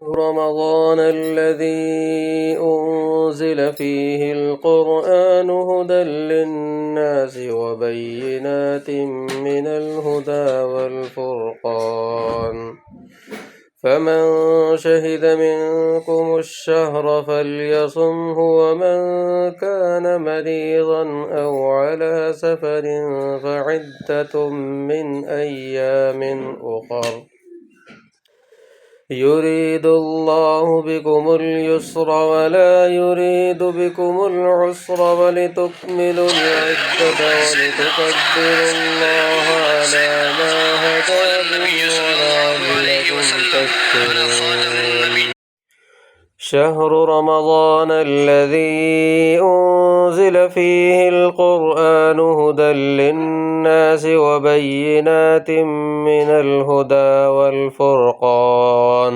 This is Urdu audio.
رمضان الذي أنزل فيه القرآن هدى للناس وبينات من الهدى والفرقان فمن شهد منكم الشهر فليصمه ومن كان مريضا أو على سفر فعدة من أيام أخر يريد الله بكم اليسر ولا يريد بكم العسر ولتكملوا العدة ولتكبروا الله على ما هداكم ولعلكم تشكرون. شهر رمضان الذي أنزل فيه القرآن هدى للناس وبينات من الهدى والفرقان